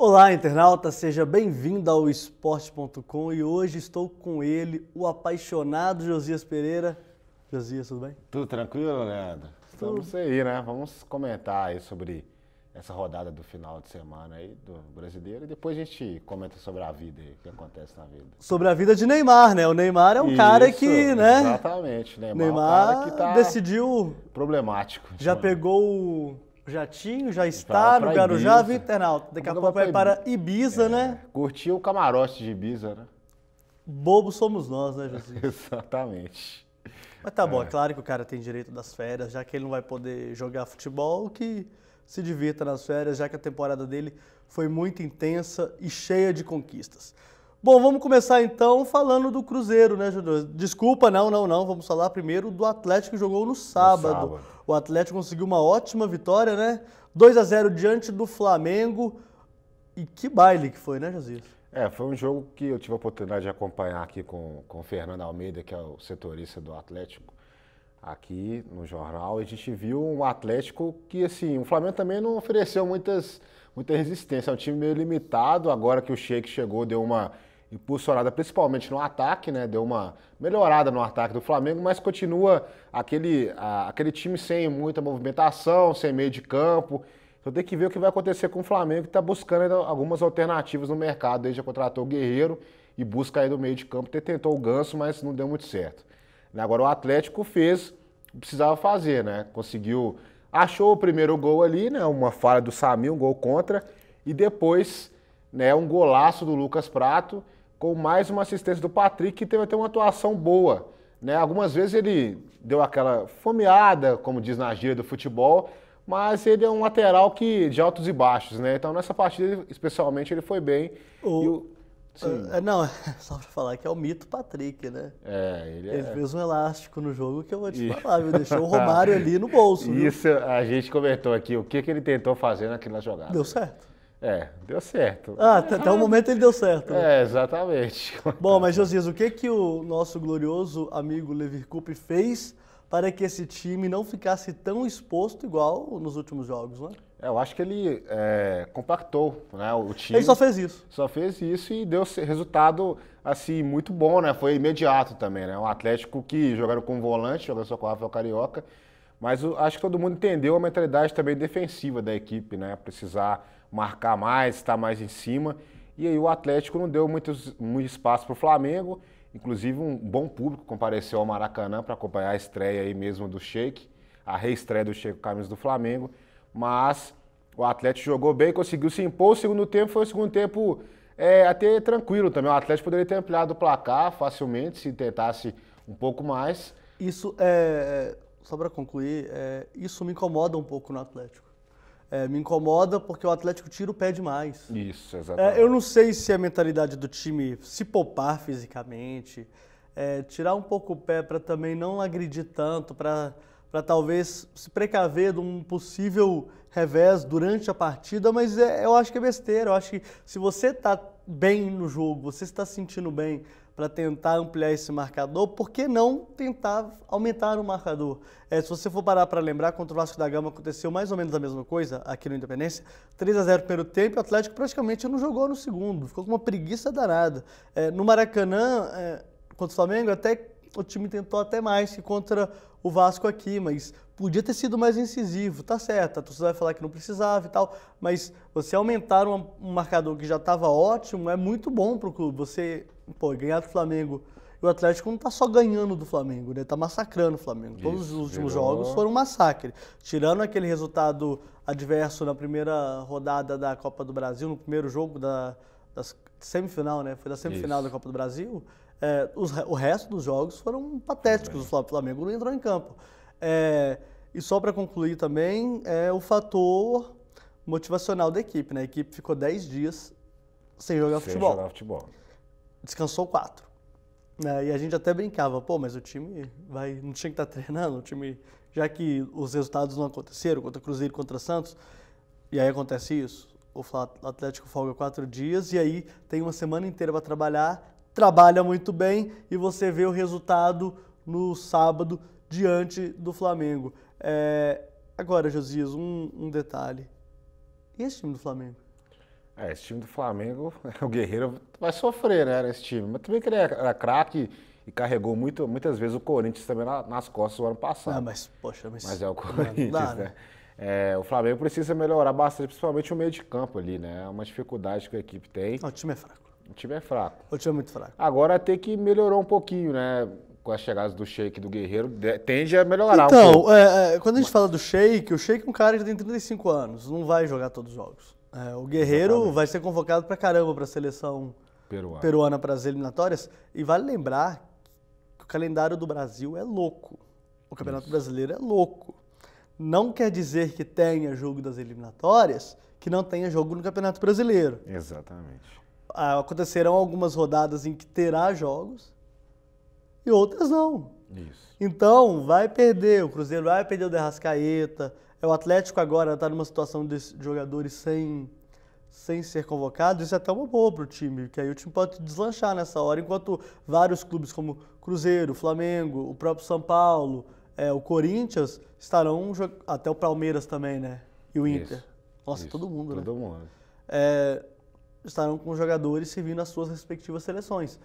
Olá, internauta, seja bem-vindo ao Esporte.com e hoje estou com ele, o apaixonado Josias Pereira. Josias, tudo bem? Tudo tranquilo, Leandro? Estamos aí, né? Vamos comentar aí sobre essa rodada do final de semana aí do brasileiro e depois a gente comenta sobre a vida aí, o que acontece na vida. Sobre a vida de Neymar, né? O Neymar é um cara que, né? Exatamente, Neymar é um Neymar cara que tá decidiu, problemático. já pegou o jatinho, já está no pra Guarujá, Ibiza. viu, internauta? Daqui a Agora pouco vai vai pra para Ibiza, né? Curtiu o camarote de Ibiza, né? Bobos somos nós, né, Josias? Exatamente. Mas tá bom, é claro que o cara tem direito das férias, já que ele não vai poder jogar futebol, que se divirta nas férias, já que a temporada dele foi muito intensa e cheia de conquistas. Bom, vamos começar então falando do Cruzeiro, né, Júnior? Desculpa, não, vamos falar primeiro do Atlético que jogou no sábado. O Atlético conseguiu uma ótima vitória, né? 2-0 diante do Flamengo. E que baile que foi, né, Josias? Foi um jogo que eu tive a oportunidade de acompanhar aqui com o Fernando Almeida, que é o setorista do Atlético, aqui no jornal. E a gente viu um Atlético que, assim, o Flamengo também não ofereceu muita resistência. É um time meio limitado. Agora que o Sheik chegou, deu uma impulsionada, principalmente no ataque, né? Deu uma melhorada no ataque do Flamengo, mas continua aquele time sem muita movimentação, sem meio de campo. Então tem que ver o que vai acontecer com o Flamengo, que está buscando algumas alternativas no mercado. Ele já contratou o Guerreiro e busca aí do meio de campo. Tentou o Ganso, mas não deu muito certo. Agora o Atlético fez o que precisava fazer, né? Conseguiu, achou o primeiro gol ali, né? Uma falha do Samir, um gol contra, e depois, né, um golaço do Lucas Prato, com mais uma assistência do Patrick, que teve até uma atuação boa, né? Algumas vezes ele deu aquela fomeada, como diz na gíria do futebol, mas ele é um lateral de altos e baixos, né? Então nessa partida, especialmente, ele foi bem. Não, só pra falar que é o mito Patrick, né? Ele fez um elástico no jogo que eu vou te falar, viu? Deixou o Romário ali no bolso. Isso, viu? A gente comentou aqui o que ele tentou fazer naquela jogada. Deu certo? Deu certo. Até o momento ele deu certo. Né? Exatamente. Bom, mas Josias, o que o nosso glorioso amigo Lever Coupe fez para que esse time não ficasse tão exposto igual nos últimos jogos, né? Eu acho que ele compactou, né, o time. Ele só fez isso. Só fez isso e deu resultado assim, muito bom, né? Foi imediato também, né? Um Atlético que jogaram com volante, jogando só com o Rafael Carioca, mas acho que todo mundo entendeu a mentalidade também defensiva da equipe, né? Precisar marcar mais, estar mais em cima. E aí o Atlético não deu muito espaço para o Flamengo. Inclusive um bom público compareceu ao Maracanã para acompanhar a estreia aí mesmo do Sheik, a reestreia do Sheik com a camisa do Flamengo. Mas o Atlético jogou bem, conseguiu se impor. O segundo tempo foi um segundo tempo até tranquilo também. O Atlético poderia ter ampliado o placar facilmente se tentasse um pouco mais. Isso, só para concluir, isso me incomoda um pouco no Atlético. Me incomoda porque o Atlético tira o pé demais. Isso, exatamente. Eu não sei se a mentalidade do time se poupar fisicamente, tirar um pouco o pé para também não agredir tanto, para talvez se precaver de um possível revés durante a partida, mas eu acho que é besteira. Eu acho que se você está bem no jogo, você está se sentindo bem para tentar ampliar esse marcador, por que não tentar aumentar o marcador? Se você for parar para lembrar, contra o Vasco da Gama aconteceu mais ou menos a mesma coisa aqui no Independência, 3-0 no primeiro tempo, e o Atlético praticamente não jogou no segundo, ficou com uma preguiça danada. No Maracanã, contra o Flamengo, até o time tentou até mais que contra o Vasco aqui, mas podia ter sido mais incisivo, tá certo, a torcida vai falar que não precisava e tal, mas você aumentar um marcador que já estava ótimo é muito bom para o clube. Você ganhar do Flamengo, e o Atlético não está só ganhando do Flamengo, né? Está massacrando o Flamengo. Todos os últimos jogos foram um massacre. Tirando aquele resultado adverso na primeira rodada da Copa do Brasil, no primeiro jogo da semifinal, né? Foi da semifinal da Copa do Brasil. O resto dos jogos foram patéticos. O Flamengo não entrou em campo. E só para concluir também, o fator motivacional da equipe, né? A equipe ficou 10 dias sem jogar futebol. Descansou 4. E a gente até brincava, mas o time não tinha que estar treinando, o time, já que os resultados não aconteceram, contra Cruzeiro e contra Santos, e aí acontece isso, o Atlético folga 4 dias e aí tem uma semana inteira para trabalhar, trabalha muito bem e você vê o resultado no sábado diante do Flamengo. Agora, Josias, um detalhe, e esse time do Flamengo? Esse time do Flamengo, o Guerreiro vai sofrer, né, nesse time. Mas também que ele era craque e carregou muitas vezes o Corinthians também nas costas do ano passado. Mas, poxa, Mas é o Corinthians, dá, né? O Flamengo precisa melhorar bastante, principalmente o meio de campo ali, né? É uma dificuldade que a equipe tem. O time é fraco. O time é fraco. O time é muito fraco. Agora tem que melhorar um pouquinho, né? Com as chegadas do Sheik e do Guerreiro, tende a melhorar um Então, pouco. quando a gente fala do Sheik, o Sheik é um cara que tem 35 anos, não vai jogar todos os jogos. O Guerreiro Exatamente. vai ser convocado pra caramba pra seleção peruana para as eliminatórias. E vale lembrar que o calendário do Brasil é louco. O Campeonato Brasileiro é louco. Não quer dizer que tenha jogo das eliminatórias, que não tenha jogo no Campeonato Brasileiro. Exatamente. Acontecerão algumas rodadas em que terá jogos e outras não. Isso. Então, vai perder. O Cruzeiro vai perder o De Arrascaeta. O Atlético agora está numa situação de jogadores sem ser convocados. Isso é até uma boa para o time, porque aí o time pode deslanchar nessa hora, enquanto vários clubes como Cruzeiro, Flamengo, o próprio São Paulo, o Corinthians estarão, até o Palmeiras também, né? E o Inter. Nossa, todo mundo, né? Todo mundo. Estarão com jogadores servindo as suas respectivas seleções.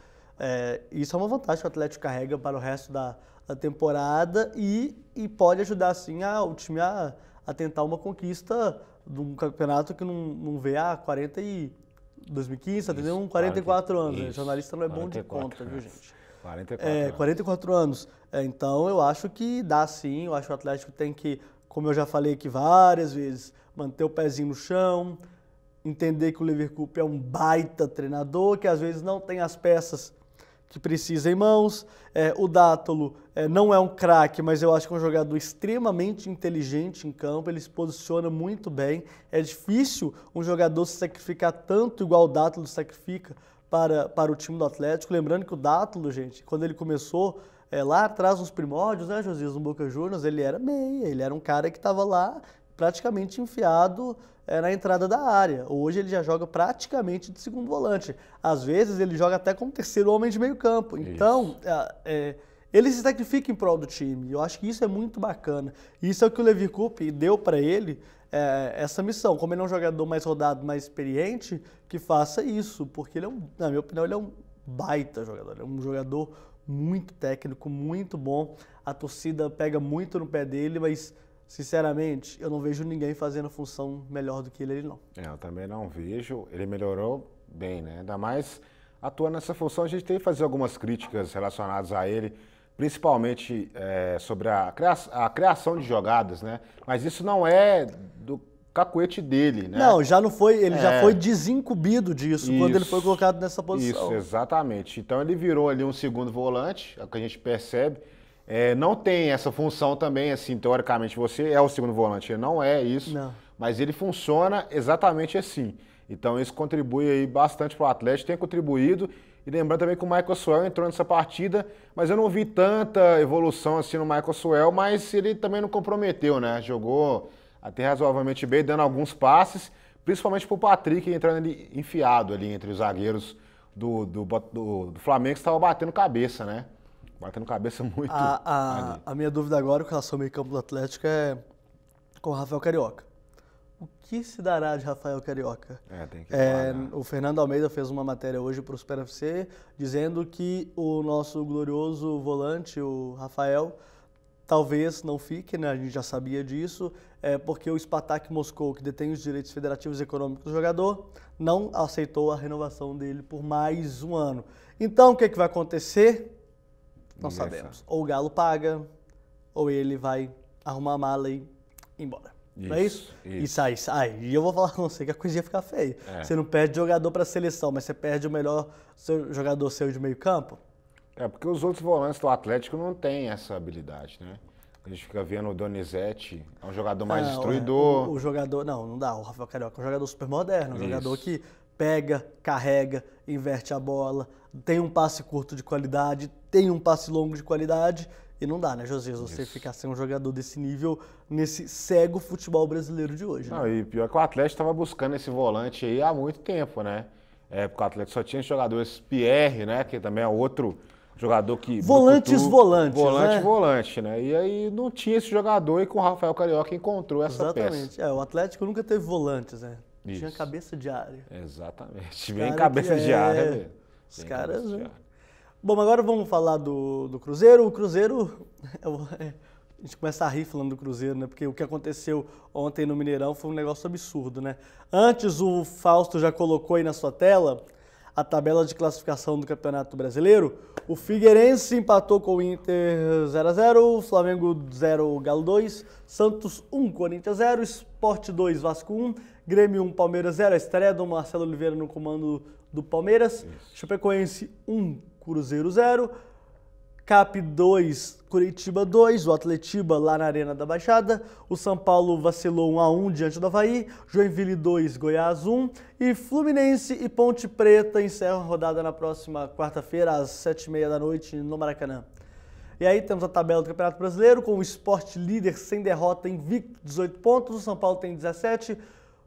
Isso é uma vantagem que o Atlético carrega para o resto da temporada e pode ajudar, sim, o time a tentar uma conquista de um campeonato que não vê há 2015, tá entendendo? 44 anos. Né? Jornalista não é bom de conta, viu, gente? 44 anos. Então, eu acho que dá, sim. Eu acho que o Atlético tem que, como eu já falei aqui várias vezes, manter o pezinho no chão, entender que o Leverkusen é um baita treinador, que às vezes não tem as peças que precisa em mãos. O Dátolo não é um craque, mas eu acho que é um jogador extremamente inteligente em campo, ele se posiciona muito bem. É difícil um jogador se sacrificar tanto igual o Dátolo se sacrifica para o time do Atlético. Lembrando que o Dátolo, gente, quando ele começou lá atrás nos primórdios, né, Josias, no Boca Juniors, ele era meia, ele era um cara que estava lá praticamente enfiado na entrada da área. Hoje ele já joga praticamente de segundo volante. Às vezes ele joga até como terceiro homem de meio campo. Então, ele se sacrifica em prol do time. Eu acho que isso é muito bacana. Isso é o que o Leverkusen deu para ele, essa missão. Como ele é um jogador mais rodado, mais experiente, que faça isso. Porque ele na minha opinião, ele é um baita jogador. É um jogador muito técnico, muito bom. A torcida pega muito no pé dele, mas sinceramente, eu não vejo ninguém fazendo a função melhor do que ele não. Eu também não vejo. Ele melhorou bem, né? Ainda mais atuando nessa função, a gente tem que fazer algumas críticas relacionadas a ele, principalmente sobre a criação de jogadas, né? Mas isso não é do cacuete dele, né? Não, já não foi, ele já foi desincumbido disso quando ele foi colocado nessa posição. Isso, exatamente. Então ele virou ali um segundo volante, é o que a gente percebe. Não tem essa função também, assim, teoricamente você é o segundo volante, ele não é isso, mas ele funciona exatamente assim. Então isso contribui aí bastante para o Atlético, tem contribuído. E lembrando também que o Michael Suel entrou nessa partida, mas eu não vi tanta evolução assim no Michael Suel, mas ele também não comprometeu, né? Jogou até razoavelmente bem, dando alguns passes, principalmente para o Patrick entrando ali, enfiado ali entre os zagueiros do Flamengo, que estava batendo cabeça, né? Batendo cabeça muito. A minha dúvida agora com relação ao meio campo do Atlético é com o Rafael Carioca. O que se dará de Rafael Carioca? Tem que falar. O Fernando Almeida fez uma matéria hoje para o Super FC dizendo que o nosso glorioso volante, o Rafael, talvez não fique, né? A gente já sabia disso, porque o Spartak Moscou, que detém os direitos federativos e econômicos do jogador, não aceitou a renovação dele por mais um ano. Então, o que vai acontecer? Não sabemos. Ou o Galo paga, ou ele vai arrumar a mala e ir embora. Não é isso? Isso aí. E eu vou falar com você que a coisa ia ficar feia. Você não perde jogador para a seleção, mas você perde o melhor jogador seu de meio campo? Porque os outros volantes do Atlético não têm essa habilidade, né? A gente fica vendo o Donizete, é um jogador mais destruidor. O jogador, não dá. O Rafael Carioca é um jogador super moderno, um jogador que pega, carrega, inverte a bola, tem um passe curto de qualidade, tem um passe longo de qualidade. E não dá, né, Josias? Você ficar sem um jogador desse nível nesse cego futebol brasileiro de hoje. Não, e pior que o Atlético estava buscando esse volante aí há muito tempo, né? Porque o Atlético só tinha esse jogador, esse Pierre, né? Que também é outro jogador que... Volante, né? E aí não tinha esse jogador e com o Rafael Carioca encontrou essa peça. Exatamente. O Atlético nunca teve volantes, né? Tinha cabeça de área. Exatamente. Bem cabeça de área mesmo. Os caras, né? Bom, agora vamos falar do Cruzeiro. O Cruzeiro, a gente começa a rir falando do Cruzeiro, né? Porque o que aconteceu ontem no Mineirão foi um negócio absurdo, né? Antes, o Fausto já colocou aí na sua tela a tabela de classificação do Campeonato Brasileiro. O Figueirense empatou com o Inter 0x0, Flamengo 0, Galo 2, Santos 1, Corinthians 0, Sport 2, Vasco 1, Grêmio 1, Palmeiras 0, a estreia do Marcelo Oliveira no comando do Palmeiras, Chapecoense 1, Cruzeiro 0, Cap 2, Curitiba 2, o Atletiba lá na Arena da Baixada, o São Paulo vacilou 1x1 diante do Avaí, Joinville 2, Goiás 1 e Fluminense e Ponte Preta encerram a rodada na próxima quarta-feira às 7h30 da noite no Maracanã. E aí temos a tabela do Campeonato Brasileiro com o Sport líder sem derrota invicto 18 pontos, o São Paulo tem 17,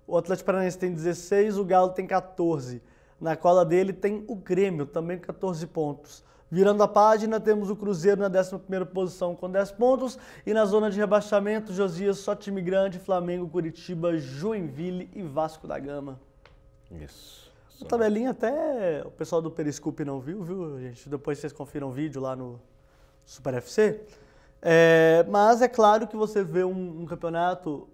o Atlético Paranaense tem 16, o Galo tem 14. Na cola dele tem o Grêmio também com 14 pontos. Virando a página, temos o Cruzeiro na 11ª posição com 10 pontos e na zona de rebaixamento, Josias, só time grande, Flamengo, Curitiba, Joinville e Vasco da Gama. Isso. A tabelinha até o pessoal do Periscope não viu, gente? Depois vocês confiram o vídeo lá no Super FC. Mas é claro que você vê um campeonato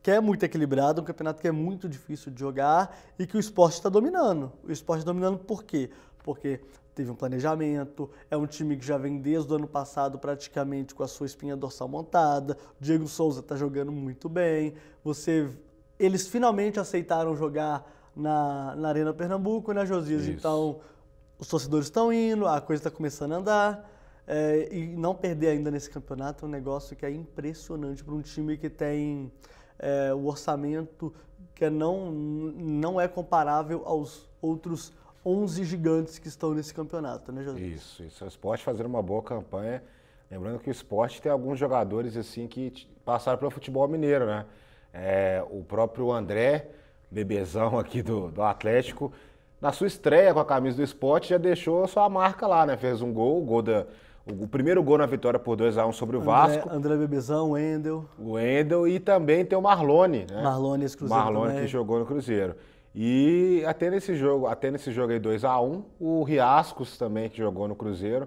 que é muito equilibrado, um campeonato que é muito difícil de jogar e que o Sport está dominando. O Sport dominando por quê? Porque teve um planejamento, é um time que já vem desde o ano passado praticamente com a sua espinha dorsal montada, o Diego Souza está jogando muito bem, eles finalmente aceitaram jogar na Arena Pernambuco, né, Josias? Isso. Então, os torcedores estão indo, a coisa está começando a andar, e não perder ainda nesse campeonato é um negócio que é impressionante para um time que tem o orçamento que não é comparável aos outros 11 gigantes que estão nesse campeonato, né, Josias? Isso. O Sport fazendo uma boa campanha. Lembrando que o Sport tem alguns jogadores assim que passaram pelo futebol mineiro, né? O próprio André, bebezão aqui do Atlético, na sua estreia com a camisa do Sport já deixou a sua marca lá, né? Fez um gol, o primeiro gol na vitória por 2x1 sobre o Vasco. André Bebezão, o Wendel e também tem o Marlone, né? Marlone, esse Cruzeiro Marlone também. Que jogou no Cruzeiro. E até nesse jogo aí 2x1, o Riascos também, que jogou no Cruzeiro,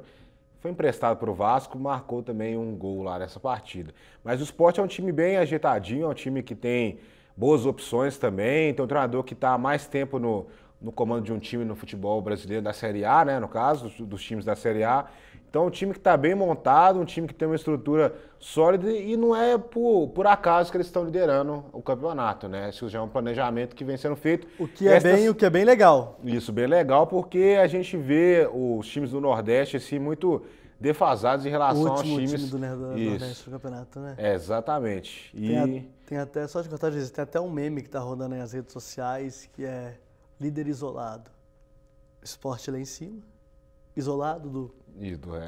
foi emprestado para o Vasco, marcou também um gol lá nessa partida. Mas o Sport é um time bem ajeitadinho, é um time que tem boas opções também, tem um treinador que está há mais tempo no comando de um time no futebol brasileiro da Série A, né, no caso, dos times da Série A. Então, um time que está bem montado, um time que tem uma estrutura sólida e não é por acaso que eles estão liderando o campeonato, né? Isso já é um planejamento que vem sendo feito. O que é bem legal. Isso, bem legal, porque a gente vê os times do Nordeste assim, muito defasados em relação aos times... O time do Nordeste do campeonato, né? Exatamente. Tem até, só de contar, tem até um meme que está rodando nas redes sociais que é líder isolado. Sport lá em cima, isolado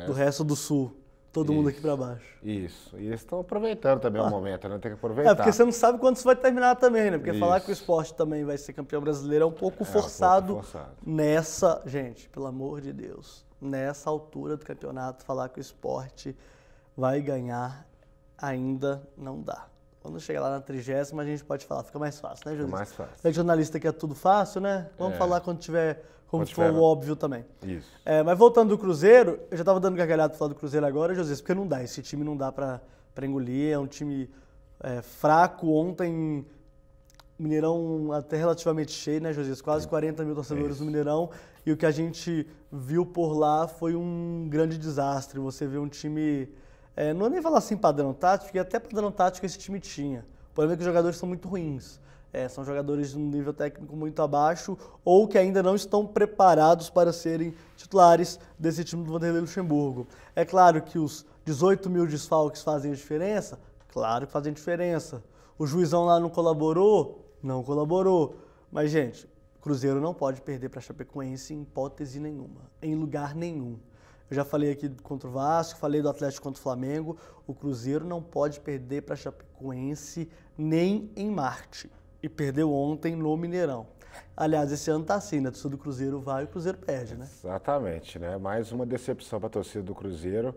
do resto do Sul. Todo mundo aqui pra baixo. Isso. E eles estão aproveitando também o momento, né? Tem que aproveitar. Porque você não sabe quando isso vai terminar também, né? Porque falar que o Sport também vai ser campeão brasileiro é um pouco forçado. Nessa, gente, pelo amor de Deus, nessa altura do campeonato, falar que o Sport vai ganhar ainda não dá. Quando chegar lá na 30ª, a gente pode falar, fica mais fácil, né, Júlio? Mais fácil. É jornalista que é tudo fácil, né? Vamos falar quando tiver... Como for o óbvio também. Isso. Mas voltando do Cruzeiro, eu já estava dando gargalhada para falar do Cruzeiro agora, José, porque não dá. Esse time não dá para engolir, é um time fraco. Ontem, Mineirão até relativamente cheio, né, José? Quase 40 mil torcedores no Mineirão. E o que a gente viu por lá foi um grande desastre. Você vê um time, não vou nem falar assim padrão tático, porque até padrão tático esse time tinha. O problema é que os jogadores são muito ruins. São jogadores de um nível técnico muito abaixo ou que ainda não estão preparados para serem titulares desse time do Vanderlei Luxemburgo. É claro que os 18 mil desfalques fazem a diferença? Claro que fazem diferença. O juizão lá não colaborou? Não colaborou. Mas, gente, o Cruzeiro não pode perder para a Chapecoense em hipótese nenhuma, em lugar nenhum. Eu já falei aqui contra o Vasco, falei do Atlético contra o Flamengo. O Cruzeiro não pode perder para a Chapecoense nem em Marte. E perdeu ontem no Mineirão. Aliás, esse ano tá assim, né? A torcida do Cruzeiro vai e o Cruzeiro perde, né? Exatamente, né? Mais uma decepção para a torcida do Cruzeiro,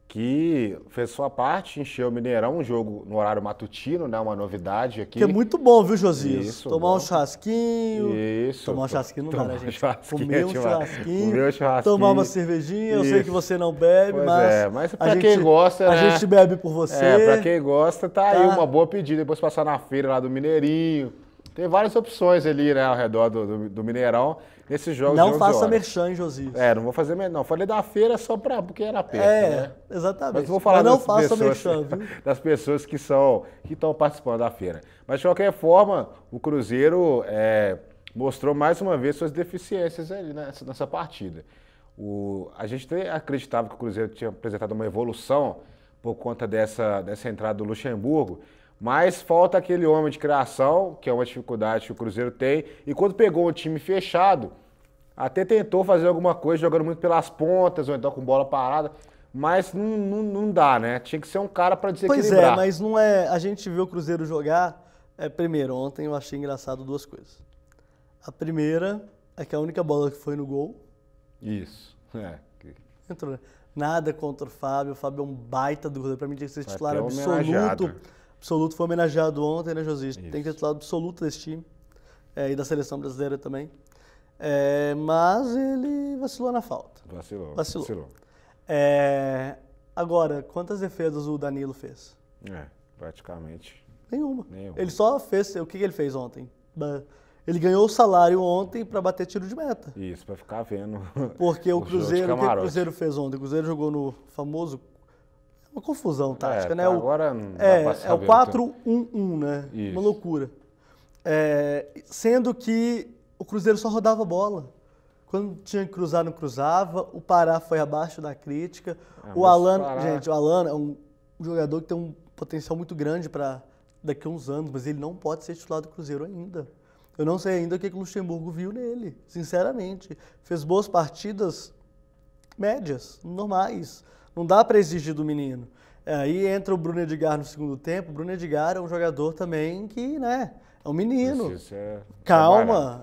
que fez sua parte, encheu o Mineirão, um jogo no horário matutino, né? Uma novidade aqui. Que é muito bom, viu, Josias? Isso, Tomar bom. um churrasquinho. Isso. Tomar um churrasquinho não dá, né, gente? Comer um Comer churrasquinho, um churrasquinho. tomar uma cervejinha. Eu sei que você não bebe, Pois mas... é, mas pra quem gosta, a né? gente bebe por você. Pra quem gosta, tá aí uma boa pedida. Depois passar na feira lá do Mineirinho. Tem várias opções ali, né, ao redor do Mineirão, nesses jogos Não de 11 faça horas. merchan, Josias. Não vou fazer não. Falei da feira só porque era perto, né? Exatamente. Mas vou falar não das faça pessoas, merchan, viu? das pessoas que estão participando da feira. Mas, de qualquer forma, o Cruzeiro mostrou mais uma vez suas deficiências ali nessa partida. A gente acreditava que o Cruzeiro tinha apresentado uma evolução por conta dessa entrada do Luxemburgo, mas falta aquele homem de criação, que é uma dificuldade que o Cruzeiro tem, e quando pegou um time fechado, até tentou fazer alguma coisa jogando muito pelas pontas, ou então com bola parada, mas não dá, né? Tinha que ser um cara para desequilibrar. Pois é, mas não é... A gente viu o Cruzeiro jogar... primeiro, ontem eu achei engraçado duas coisas. A primeira é que a única bola que foi no gol... Isso, entrou, né? Nada contra o Fábio é um baita do goleiro. Pra mim tinha que ser titular absoluto. Absoluto, foi homenageado ontem, né, Josias? Tem que ser titular absoluto desse time. E da seleção brasileira também. Mas ele vacilou na falta. Vacilou. Agora, quantas defesas o Danilo fez? Praticamente. Nenhuma. Ele só fez... O que ele fez ontem? Ele ganhou o salário ontem para bater tiro de meta. Isso, para ficar vendo. Porque o Cruzeiro, o que o Cruzeiro fez ontem? O Cruzeiro jogou no famoso... Uma confusão tática, né? Agora não dá pra saber. É o 4-1-1, né? Isso. Uma loucura. Sendo que o Cruzeiro só rodava bola. Quando tinha que cruzar, não cruzava. O Pará foi abaixo da crítica. O Alan, gente, o Alan é um jogador que tem um potencial muito grande para daqui a uns anos, mas ele não pode ser titular do Cruzeiro ainda. Eu não sei ainda o que o Luxemburgo viu nele, sinceramente. Fez boas partidas médias, normais. Não dá para exigir do menino. Aí entra o Bruno Edgar no segundo tempo. O Bruno Edgar é um jogador também que, né, é um menino. Calma,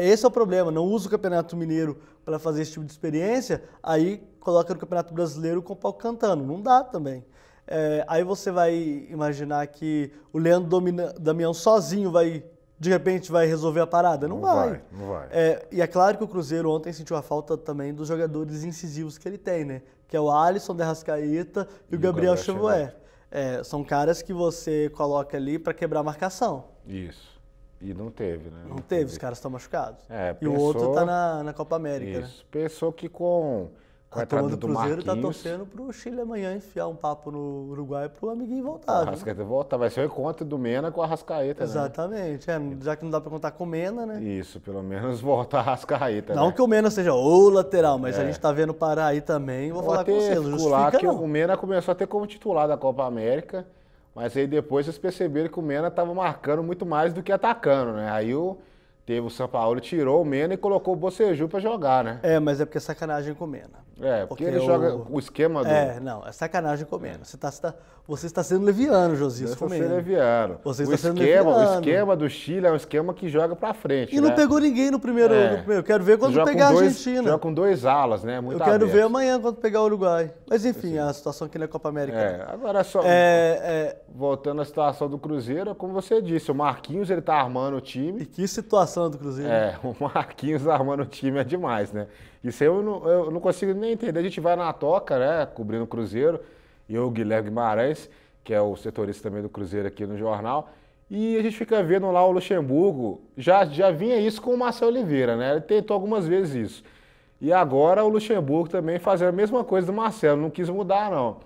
esse é o problema. Não usa o Campeonato Mineiro para fazer esse tipo de experiência, aí coloca no Campeonato Brasileiro com o pau cantando. Não dá também. Aí você vai imaginar que o Leandro Damião sozinho de repente vai resolver a parada? Não vai. Não vai. E é claro que o Cruzeiro ontem sentiu a falta também dos jogadores incisivos que ele tem, né? Que é o Alisson de Arrascaeta e o Gabriel Xavier. São caras que você coloca ali para quebrar a marcação. Isso. E não teve, né? Não teve, os caras estão machucados. E o outro tá na Copa América, né? Pensou que com a turma do Cruzeiro tá torcendo pro Chile amanhã enfiar um papo no Uruguai pro amiguinho voltar. O Arrascaeta voltar. Vai ser o encontro do Mena com o Arrascaeta, Exatamente. né? Já que não dá pra contar com o Mena, né? Isso, pelo menos voltar a Arrascaeta. Não, né? que o Mena seja o lateral, mas a gente tá vendo parar aí também. Vou falar com vocês, não justifica que não. O Mena começou a ter como titular da Copa América, mas aí depois vocês perceberam que o Mena estava marcando muito mais do que atacando, né? Aí teve o São Paulo, tirou o Mena e colocou o Bocejú para jogar, né? Mas é porque é sacanagem com o Mena. Porque ele joga o esquema do... não, é sacanagem com o Mena. Você está sendo leviano, Josias, com o Mena. Leviano. Você está sendo leviano. O esquema do Chile é um esquema que joga para frente, e não pegou ninguém no primeiro. Eu quero ver quando pegar a Argentina. Joga com 2 alas, né? Muito eu quero aberto. ver amanhã quando pegar o Uruguai. Mas enfim, a situação aqui na Copa América. Agora só... Voltando à situação do Cruzeiro, como você disse, o Marquinhos, ele tá armando o time. E que situação do Cruzeiro. O Marquinhos armando o time é demais, né? Isso aí eu não consigo nem entender. A gente vai na toca, né, cobrindo o Cruzeiro, e o Guilherme Guimarães, que é o setorista também do Cruzeiro aqui no jornal, e a gente fica vendo lá o Luxemburgo, já vinha isso com o Marcelo Oliveira, né? Ele tentou algumas vezes isso. E agora o Luxemburgo também fazendo a mesma coisa do Marcelo, não quis mudar, não.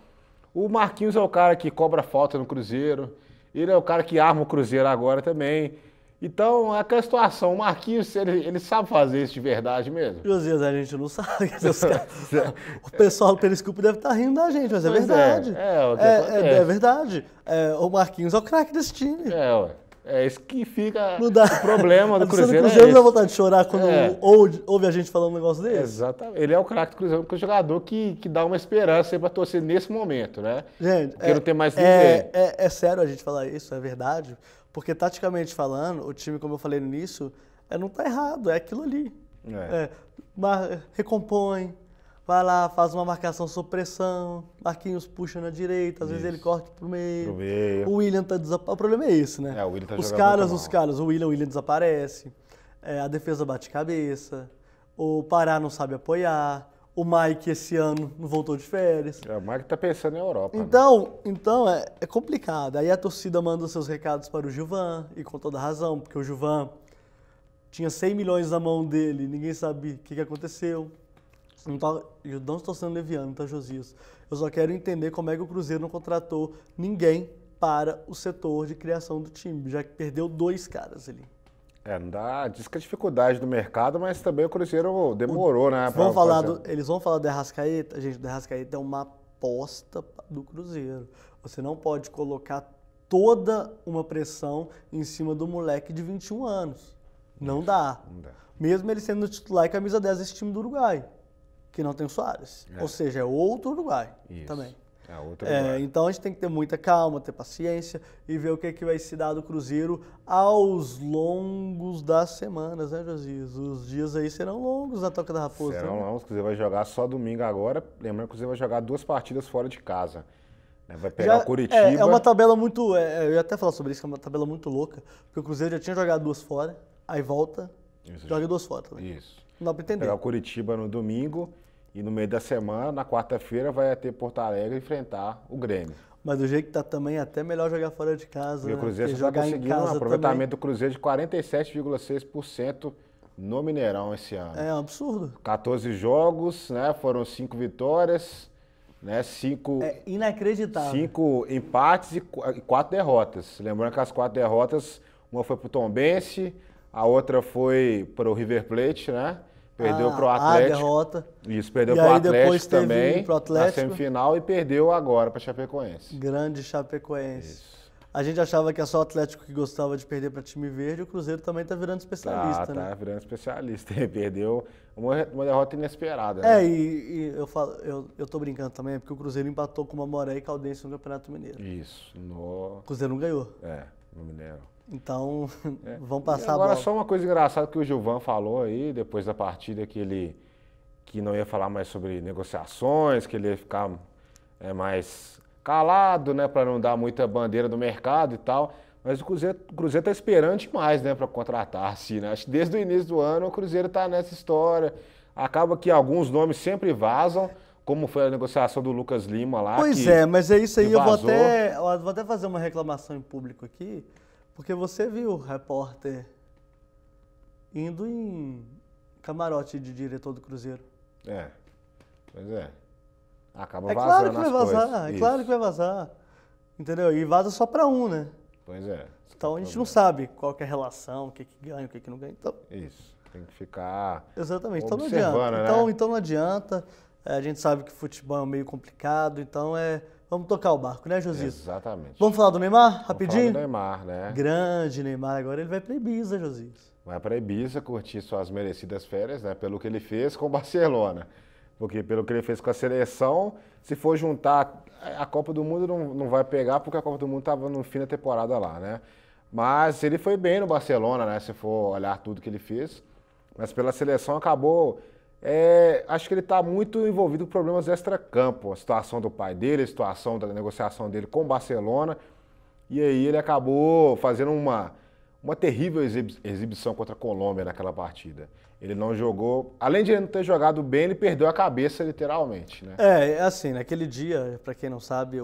O Marquinhos é o cara que cobra falta no Cruzeiro, ele é o cara que arma o Cruzeiro agora também. Então, é aquela situação, o Marquinhos, ele sabe fazer isso de verdade mesmo? Josias, a gente não sabe. O pessoal do Periscope deve estar rindo da gente, mas é verdade. É verdade. O Marquinhos é o craque desse time. É isso que fica o problema do Cruzeiro. O Cruzeiro não dá vontade de chorar quando ouve a gente falando um negócio desse? Exatamente. Ele é o craque do Cruzeiro, porque é o jogador que dá uma esperança para torcer nesse momento, né? Gente, porque não tem mais ninguém. É sério a gente falar isso, é verdade. Porque, taticamente falando, o time, como eu falei no início, não tá errado, é aquilo ali. Recompõe, vai lá, faz uma marcação sob pressão, Marquinhos puxa na direita, às vezes ele corta pro meio. O William tá desaparecendo. O problema é esse, né? O William tá os jogando caras, o William desaparece, a defesa bate cabeça, o Pará não sabe apoiar, o Mike esse ano não voltou de férias. O Mike tá pensando em Europa. Então é complicado. Aí a torcida manda seus recados para o Gilvan, e com toda razão, porque o Gilvan tinha 100 milhões na mão dele, ninguém sabe o que aconteceu. Eu não estou sendo leviano, tá, Josias? Eu só quero entender como é que o Cruzeiro não contratou ninguém para o setor de criação do time, já que perdeu 2 caras ali. Não dá, diz que a dificuldade do mercado, mas também o Cruzeiro demorou, né? Eles vão falar do Arrascaeta? Gente, o Arrascaeta é uma aposta do Cruzeiro. Você não pode colocar toda uma pressão em cima do moleque de 21 anos. Não dá. Mesmo ele sendo titular e camisa 10 desse time do Uruguai, que não tem o Soares. Ou seja, é outro Uruguai também. Então a gente tem que ter muita calma, ter paciência e ver o que vai se dar do Cruzeiro aos longos das semanas, né, Josias? Os dias aí serão longos na Toca da Raposa. Serão longos, o Cruzeiro vai jogar só domingo agora. Lembrando que o Cruzeiro vai jogar 2 partidas fora de casa. Vai pegar o Curitiba. É uma tabela muito... eu ia até falar sobre isso, que é uma tabela muito louca, porque o Cruzeiro já tinha jogado 2 fora, aí volta, joga 2 fora também. Isso. Não dá pra entender. Pegar o Curitiba no domingo. E no meio da semana, na quarta-feira, vai ter Porto Alegre enfrentar o Grêmio. Mas do jeito que tá também, é até melhor jogar fora de casa. E o Cruzeiro está conseguindo um aproveitamento do Cruzeiro de 47,6% no Mineirão esse ano. É um absurdo. 14 jogos, né? Foram 5 vitórias, né? 5... É inacreditável. 5 empates e 4 derrotas. Lembrando que as 4 derrotas, uma foi pro Tombense, a outra foi pro River Plate, né? Perdeu pro Atlético. A derrota. Isso, perdeu pro Atlético também, pro Atlético, na semifinal, e perdeu agora pra Chapecoense. Grande Chapecoense. Isso. A gente achava que é só o Atlético que gostava de perder para time verde, o Cruzeiro também tá virando especialista, né? Tá virando especialista. Perdeu uma derrota inesperada. Né? E eu tô brincando também, porque o Cruzeiro empatou com o Mamoré e Caldense no Campeonato Mineiro. Isso. O Cruzeiro não ganhou. No Mineiro. Então, vão passar agora, a bola. Só uma coisa engraçada que o Gilvan falou aí, depois da partida, que não ia falar mais sobre negociações, que ele ia ficar mais calado, né, para não dar muita bandeira do mercado e tal. Mas o Cruzeiro tá esperando demais, né, para contratar, assim, né? Acho que desde o início do ano o Cruzeiro tá nessa história. Acaba que alguns nomes sempre vazam, como foi a negociação do Lucas Lima lá. Mas é isso aí, eu vou até fazer uma reclamação em público aqui. Porque você viu o repórter indo em camarote de diretor do Cruzeiro. Pois é. Acaba vazando claro que vai vazar, claro que vai vazar. Entendeu? E vaza só para um, né? Pois é. Então a gente não sabe qual que é a relação, o que ganha, o que não ganha. Então, isso. Tem que ficar. Exatamente. Então não adianta. Né? Então não adianta. A gente sabe que futebol é meio complicado, então vamos tocar o barco, né, Josias? Exatamente. Vamos falar do Neymar, rapidinho? Vamos falar do Neymar, né? Grande Neymar, agora ele vai para Ibiza, Josias. Vai para Ibiza curtir suas merecidas férias, né? Pelo que ele fez com o Barcelona. Porque pelo que ele fez com a seleção, se for juntar, a Copa do Mundo não vai pegar, porque a Copa do Mundo estava no fim da temporada lá, né? Mas ele foi bem no Barcelona, né? Se for olhar tudo que ele fez. Mas pela seleção acabou... acho que ele está muito envolvido com problemas extra-campo. A situação do pai dele, a situação da negociação dele com o Barcelona. E aí ele acabou fazendo uma terrível exibição contra a Colômbia naquela partida. Ele não jogou... Além de ele não ter jogado bem, ele perdeu a cabeça literalmente, né? Assim, naquele dia, para quem não sabe,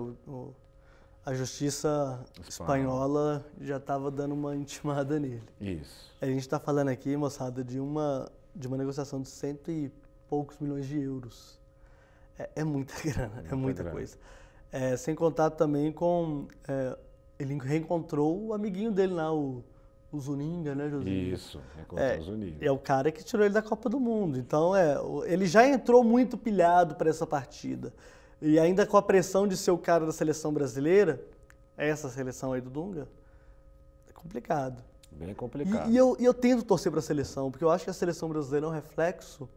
a justiça espanhola já estava dando uma intimada nele. Isso. A gente está falando aqui, moçada, de uma negociação de 100 e poucos milhões de euros. É muita grana, é muita coisa. Sem contar também com... ele reencontrou o amiguinho dele lá, o Zuninga, né, José? Isso, reencontrou o Zuninga. É o cara que tirou ele da Copa do Mundo. Então, ele já entrou muito pilhado para essa partida. E ainda com a pressão de ser o cara da seleção brasileira, essa seleção aí do Dunga, é complicado. Bem complicado. E eu tento torcer para a seleção, porque eu acho que a seleção brasileira é um reflexo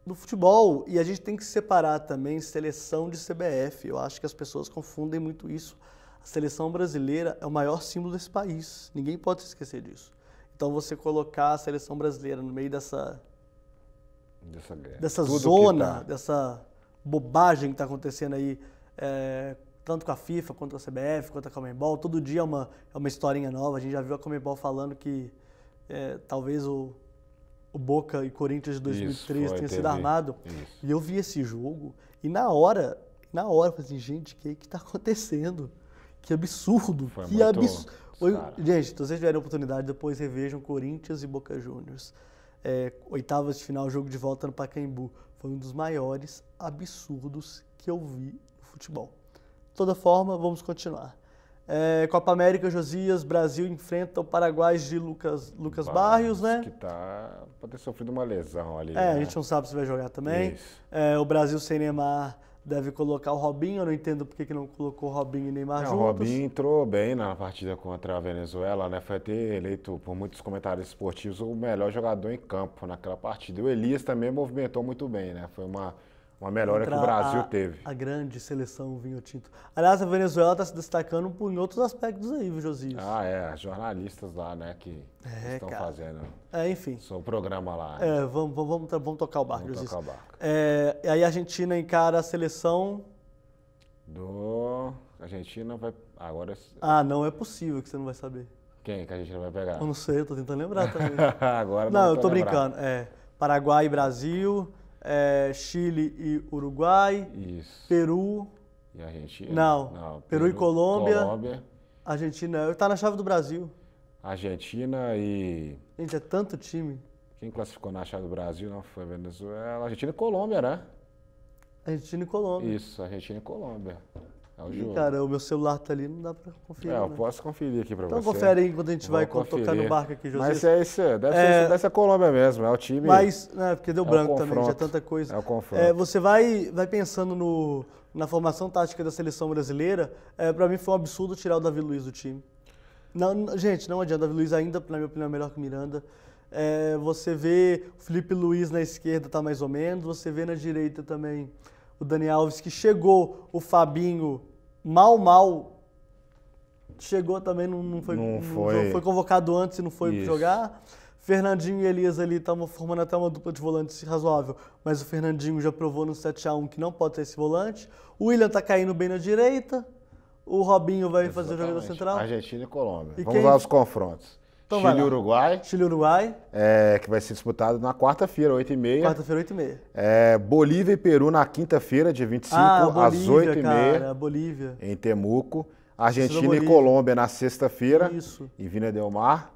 do futebol. E a gente tem que separar também seleção de CBF. Eu acho que as pessoas confundem muito isso. A seleção brasileira é o maior símbolo desse país. Ninguém pode se esquecer disso. Então você colocar a seleção brasileira no meio dessa Tudo zona, dessa bobagem que está acontecendo aí, tanto com a FIFA, quanto com a CBF, quanto com a Conmebol. Todo dia é uma historinha nova. A gente já viu a Conmebol falando que talvez o Boca e Corinthians de 2013 tenha sido armado. Isso. E eu vi esse jogo e na hora, eu falei assim, gente, o que está acontecendo? Que absurdo! Que absurdo! Gente, se vocês tiverem a oportunidade, depois revejam Corinthians e Boca Juniors. Oitavas de final, jogo de volta no Pacaembu. Foi um dos maiores absurdos que eu vi no futebol. De toda forma, vamos continuar. Copa América, Josias, Brasil enfrenta o Paraguai de Lucas Barrios, né? Que pode ter sofrido uma lesão ali. A gente não sabe se vai jogar também. O Brasil sem Neymar deve colocar o Robinho. Eu não entendo por que não colocou o Robinho e Neymar juntos. O Robinho entrou bem na partida contra a Venezuela, né? Foi até eleito por muitos comentários esportivos o melhor jogador em campo naquela partida. O Elias também movimentou muito bem, né? Foi uma melhora que o Brasil teve. A grande seleção vinho tinto. Aliás, a Venezuela está se destacando em outros aspectos aí, viu, Josias? Jornalistas lá, né, que estão fazendo. Enfim. Seu programa lá. Vamos tocar o barco, Josias. Vamos tocar o barco. Aí a Argentina encara a seleção... Argentina vai... Agora... não é possível que você não vai saber. Quem que a Argentina vai pegar? Eu não sei, eu tô tentando lembrar também. Agora não, eu tô brincando. Paraguai e Brasil... Chile e Uruguai, Isso. Peru e Argentina. Não, Peru e Colômbia. Argentina tá na chave do Brasil. Argentina e... Gente, é tanto time. Quem classificou na chave do Brasil não foi Venezuela, Argentina e Colômbia, né? Argentina e Colômbia. Isso, Argentina e Colômbia. É o jogo. Cara, o meu celular tá ali, não dá pra conferir. Eu posso conferir aqui pra você. Então confere aí enquanto a gente vai tocar no barco aqui, José. Mas é isso, deve ser a Colômbia mesmo, é o time. Mas, porque deu branco também, já é tanta coisa. É o confronto. Você vai pensando na formação tática da seleção brasileira, pra mim foi um absurdo tirar o Davi Luiz do time. Não, gente, não adianta, o Davi Luiz ainda, na minha opinião, é melhor que o Miranda. Você vê o Felipe Luiz na esquerda, tá mais ou menos, você vê na direita também o Dani Alves, que chegou, o Fabinho... Mal chegou também, não foi convocado antes e não foi jogar. Fernandinho e Elias ali estavam formando até uma dupla de volantes razoável, mas o Fernandinho já provou no 7-1 que não pode ser esse volante. O William tá caindo bem na direita, o Robinho vai fazer o jogador central. Argentina e Colômbia. Vamos lá aos confrontos. Então Chile e Uruguai. Chile e Uruguai. Que vai ser disputado na quarta-feira, 8h30. Quarta-feira, 8h30. Bolívia e Peru na quinta-feira, dia 25, às 8h30. Cara, Bolívia. Em Temuco. Argentina e Colômbia na sexta-feira. Isso. Em Vina del Mar,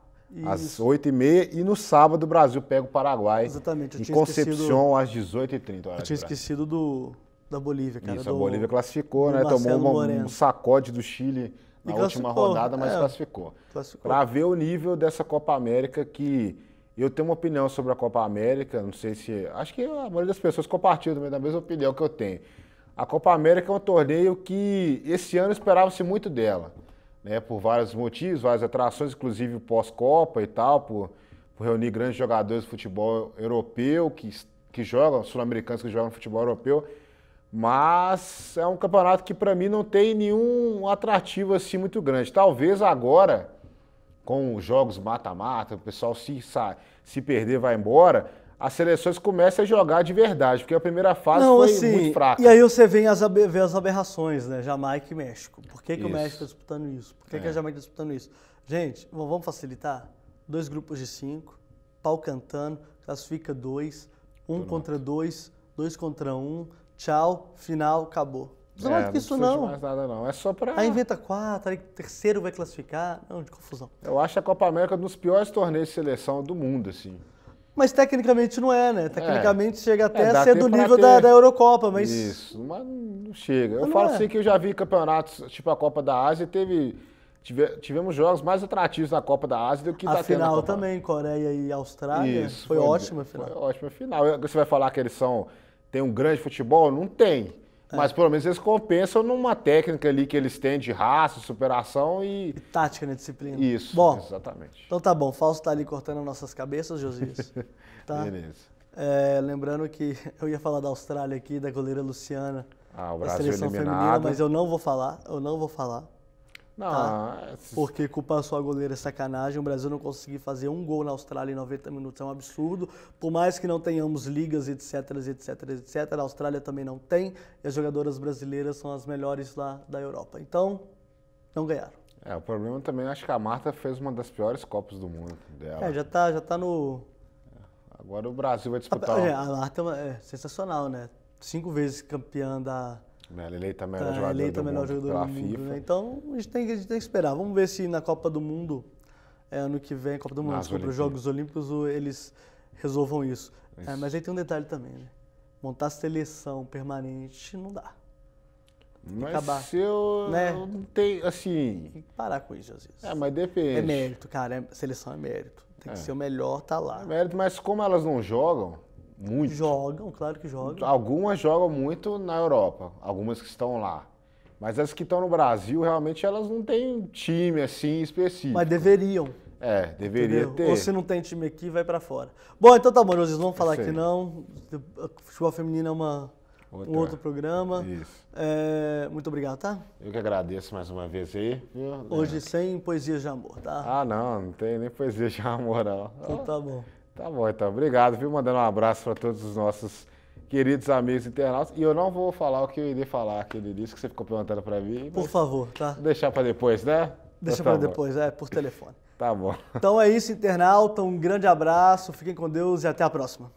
às 8h30. E no sábado o Brasil pega o Paraguai. Exatamente. Em Concepción, às 18h30. Eu tinha esquecido da Bolívia, cara. Isso, a Bolívia classificou, né? Tomou um sacode do Chile na última rodada, mas classificou. Para ver o nível dessa Copa América, que eu tenho uma opinião sobre a Copa América, não sei se... Acho que a maioria das pessoas compartilham também da mesma opinião que eu tenho. A Copa América é um torneio que esse ano esperava-se muito dela, né? Por vários motivos, várias atrações, inclusive pós-Copa e tal, por reunir grandes jogadores de futebol europeu que jogam, sul-americanos que jogam futebol europeu. Mas é um campeonato que para mim não tem nenhum atrativo assim muito grande. Talvez agora, com os jogos mata-mata, o pessoal se perder vai embora, as seleções comecem a jogar de verdade, porque a primeira fase foi muito fraca. E aí você vê as aberrações, né? Jamaica e México. Por que o México está disputando isso? Por que a Jamaica está disputando isso? Gente, vamos facilitar? 2 grupos de 5, pau cantando, classifica 2, 1 contra 2, 2 contra 1, tchau, final, acabou. Não mais do que isso, não. Não mais nada, não. É só pra... Aí inventa 4, aí terceiro vai classificar. Não, de confusão. Eu acho a Copa América um dos piores torneios de seleção do mundo, assim. Mas tecnicamente não é, né? Tecnicamente chega até a ser do nível da Eurocopa, mas... Isso, mas não chega. Eu falo assim que eu já vi campeonatos, tipo a Copa da Ásia, tivemos jogos mais atrativos na Copa da Ásia do que a final também, Coreia e Austrália. Isso, foi ótima a final. Foi ótima a final. Você vai falar que eles têm um grande futebol? Não tem. Mas pelo menos eles compensam numa técnica ali que eles têm de raça, superação e tática, né? Disciplina. Isso, bom, exatamente. Então tá bom, o Fausto tá ali cortando as nossas cabeças, Josias. Tá? Beleza. Lembrando que eu ia falar da Austrália aqui, da goleira Luciana, o da Brasil seleção eliminado. feminina, mas eu não vou falar, Não, tá? Porque culpar só a goleira é sacanagem. O Brasil não conseguir fazer um gol na Austrália em 90 minutos é um absurdo. Por mais que não tenhamos ligas, etc, etc, etc, a Austrália também não tem. E as jogadoras brasileiras são as melhores lá da Europa. Então, não ganharam. O problema também, acho que a Marta fez uma das piores Copas do Mundo dela. Já tá no... Agora o Brasil vai disputar... A Marta é sensacional, né? 5 vezes campeã da... Ela eleita a melhor jogadora pela FIFA. Né? Então, a gente tem que esperar. Vamos ver se na Copa do Mundo, ano que vem, Copa do Mundo, desculpa, os Jogos Olímpicos, eles resolvam isso. Mas aí tem um detalhe também, né? Montar seleção permanente não dá. Mas acabar, se eu né? não tenho, assim... Tem que parar com isso, às vezes. Mas depende. É mérito, cara. Seleção é mérito. Tem que ser o melhor, tá lá. É mérito, mas como elas não jogam muito... Jogam, claro que jogam. Algumas jogam muito na Europa, algumas que estão lá. Mas as que estão no Brasil, realmente, elas não têm time, assim, específico. Mas deveriam. Deveria ter. Ou se não tem time aqui, vai pra fora. Bom, então tá bom, vocês vão falar que não. Futebol feminino é um outro programa. Isso. Muito obrigado, tá? Eu que agradeço mais uma vez aí. Viu? Hoje sem poesias de amor, tá? Não tem nem poesia de amor, não. Então tá bom. Tá bom, então. Obrigado, viu? Mandando um abraço para todos os nossos queridos amigos internautas. E eu não vou falar o que eu iria falar aquele início que você ficou perguntando para mim. Por favor, tá? Vou deixar para depois, né? Deixa para depois, por telefone. Tá bom. Então é isso, internauta. Um grande abraço, fiquem com Deus e até a próxima.